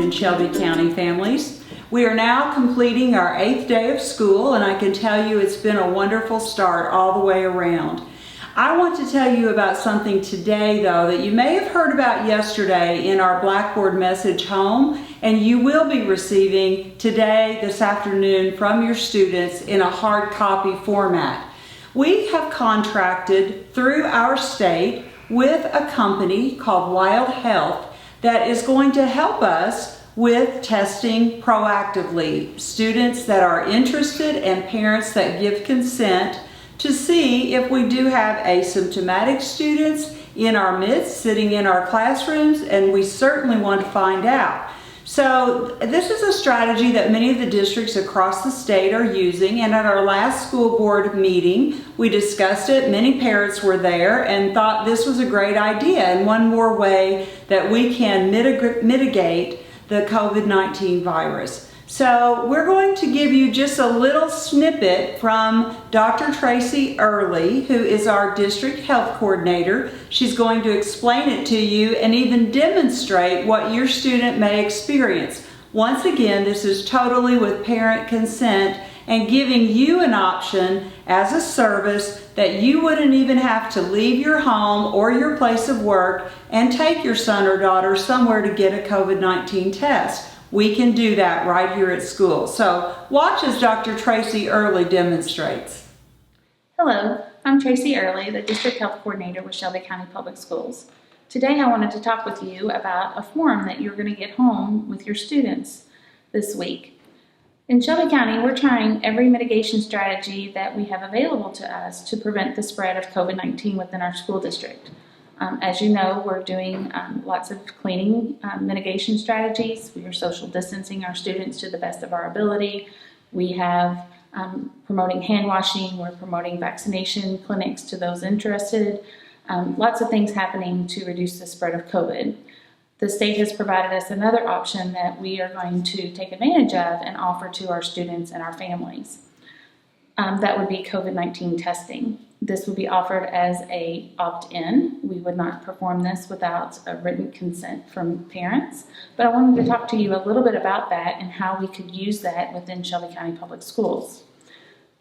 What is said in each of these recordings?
afternoon, Shelby County families. We are now completing our 8th day of school, and I can tell you it's been a wonderful start all the way around. I want to tell you about something today, though, that you may have heard about yesterday in our Blackboard message home, and you will be receiving today, this afternoon, from your students in a hard copy format. We have contracted through our state with a company called Wild Health that is going to help us with testing proactively. Students that are interested and parents that give consent to see if we do have asymptomatic students in our midst, sitting in our classrooms, and we certainly want to find out. So this is a strategy that many of the districts across the state are using, and at our last school board meeting, we discussed it. Many parents were there and thought this was a great idea and one more way that we can mitigate the COVID-19 virus. So we're going to give you just a little snippet from Dr. Traci Earley, who is our district health coordinator. She's going to explain it to you and even demonstrate what your student may experience. Once again, this is totally with parent consent and giving you an option as a service that you wouldn't even have to leave your home or your place of work and take your son or daughter somewhere to get a COVID-19 test. We can do that right here at school. So watch as Dr. Traci Earley demonstrates. Hello, I'm Traci Earley, the District Health Coordinator with Shelby County Public Schools. Today I wanted to talk with you about a form that you're going to get home with your students this week. In Shelby County, we're trying every mitigation strategy that we have available to us to prevent the spread of COVID-19 within our school district. As you know, we're doing lots of cleaning mitigation strategies. We are social distancing our students to the best of our ability. We have promoting hand washing. We're promoting vaccination clinics to those interested. Lots of things happening to reduce the spread of COVID. The state has provided us another option that we are going to take advantage of and offer to our students and our families. That would be COVID-19 testing. This would be offered as a opt-in. We would not perform this without a written consent from parents, but I wanted to talk to you a little bit about that and how we could use that within Shelby County Public Schools.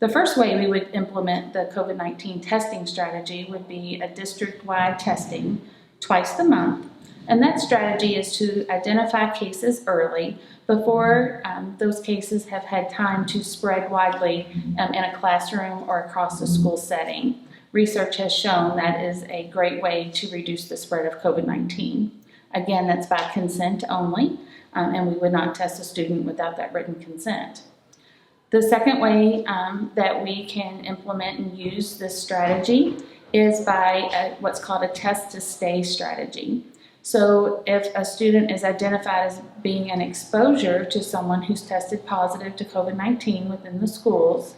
The first way we would implement the COVID-19 testing strategy would be a district-wide testing twice a month, and that strategy is to identify cases early before those cases have had time to spread widely in a classroom or across the school setting. Research has shown that is a great way to reduce the spread of COVID-19. Again, that's by consent only, and we would not test a student without that written consent. The second way that we can implement and use this strategy is by what's called a test to stay strategy. So if a student is identified as being an exposure to someone who's tested positive to COVID-19 within the schools,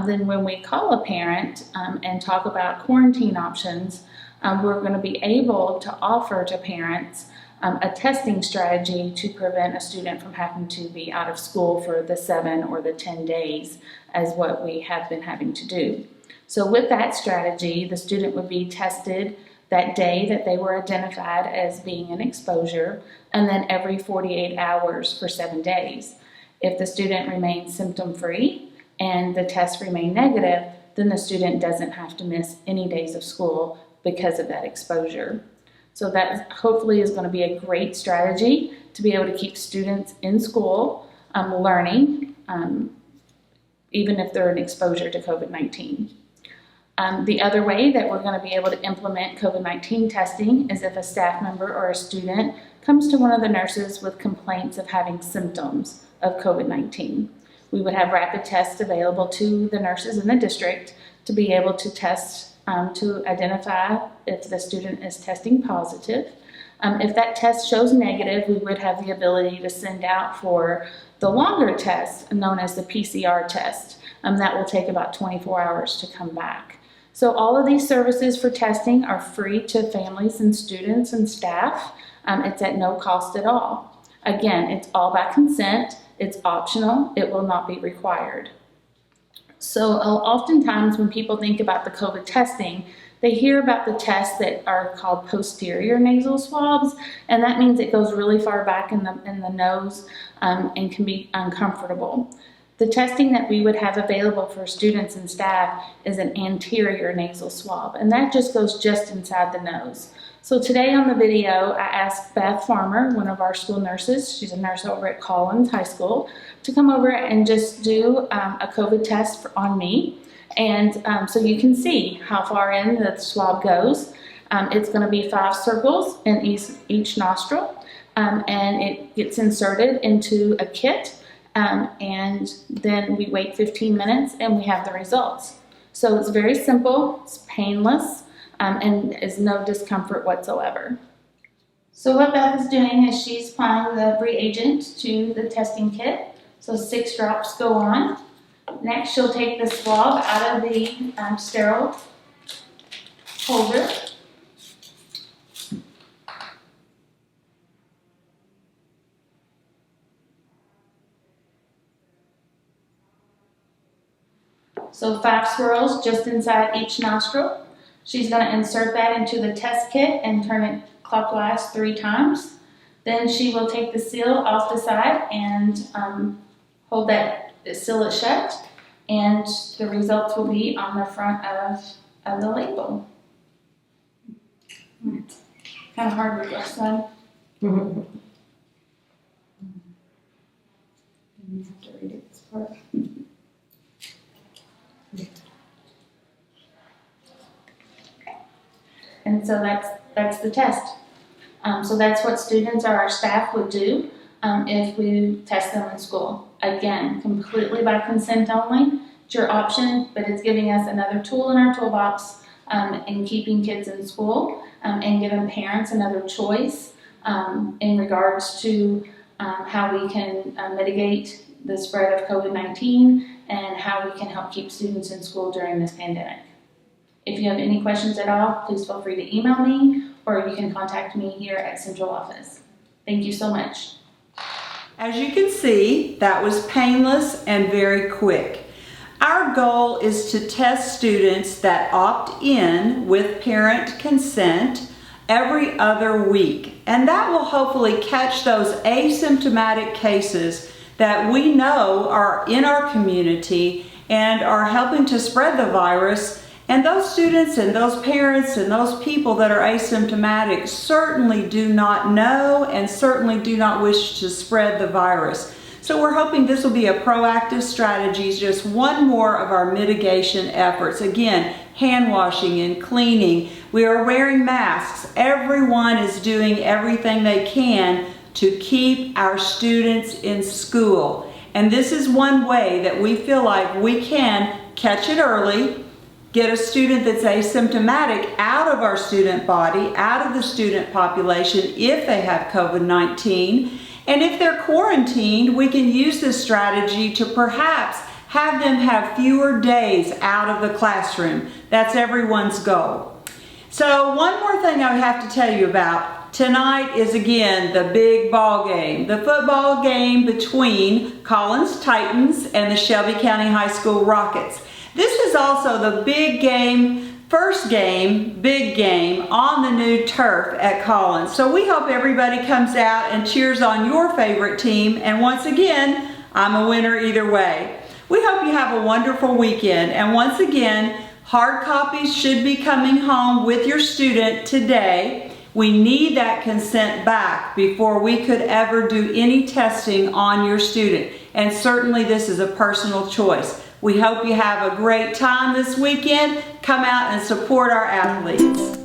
then when we call a parent and talk about quarantine options, we're going to be able to offer to parents a testing strategy to prevent a student from having to be out of school for the 7 or the 10 days as what we have been having to do. So with that strategy, the student would be tested that day that they were identified as being an exposure, and then every 48 hours for 7 days. If the student remains symptom-free and the tests remain negative, then the student doesn't have to miss any days of school because of that exposure. So that hopefully is going to be a great strategy to be able to keep students in school learning, even if they're an exposure to COVID-19. The other way that we're going to be able to implement COVID-19 testing is if a staff member or a student comes to one of the nurses with complaints of having symptoms of COVID-19. We would have rapid tests available to the nurses in the district to be able to test to identify if the student is testing positive. If that test shows negative, we would have the ability to send out for the longer test known as the PCR test. That will take about 24 hours to come back. So all of these services for testing are free to families and students and staff. It's at no cost at all. Again, it's all by consent. It's optional. It will not be required. So oftentimes when people think about the COVID testing, They hear about the tests that are called posterior nasal swabs, and that means it goes really far back in the nose and can be uncomfortable. The testing that we would have available for students and staff is an anterior nasal swab, and that just goes just inside the nose. So today on the video, I asked Beth Farmer, one of our school nurses, she's a nurse over at Collins High School, to come over and just do a COVID test on me. And so you can see how far in the swab goes. It's going to be 5 circles in each nostril, and it gets inserted into a kit. And then we wait 15 minutes and we have the results. So it's very simple, it's painless, and is no discomfort whatsoever. So what Beth is doing is she's applying the reagent to the testing kit. So 6 drops go on. Next, she'll take the swab out of the sterile holder. So 5 swirls just inside each nostril. She's going to insert that into the test kit and turn it clockwise 3 times. Then she will take the seal off the side and seal it shut. And the results will be on the front of the label. Kind of hard with this side. You have to read it this part. And so that's the test. So that's what students or our staff would do if we test them in school. Again, completely by consent only. It's your option, but it's giving us another tool in our toolbox in keeping kids in school and giving parents another choice in regards to how we can mitigate the spread of COVID-19 and how we can help keep students in school during this pandemic. If you have any questions at all, please feel free to email me or you can contact me here at Central Office. Thank you so much. As you can see, that was painless and very quick. Our goal is to test students that opt in with parent consent every other week, and that will hopefully catch those asymptomatic cases that we know are in our community and are helping to spread the virus. And those students and those parents and those people that are asymptomatic certainly do not know and certainly do not wish to spread the virus. So we're hoping this will be a proactive strategy, just one more of our mitigation efforts. Again, hand washing and cleaning. We are wearing masks. Everyone is doing everything they can to keep our students in school. And this is one way that we feel like we can catch it early, get a student that's asymptomatic out of our student body, out of the student population if they have COVID-19. And if they're quarantined, we can use this strategy to perhaps have them have fewer days out of the classroom. That's everyone's goal. So one more thing I have to tell you about. Tonight is again the big ball game, the football game between Collins Titans and the Shelby County High School Rockets. This is also the big game, first game, big game on the new turf at Collins. So we hope everybody comes out and cheers on your favorite team. And once again, I'm a winner either way. We hope you have a wonderful weekend. And once again, hard copies should be coming home with your student today. We need that consent back before we could ever do any testing on your student. And certainly this is a personal choice. We hope you have a great time this weekend. Come out and support our athletes.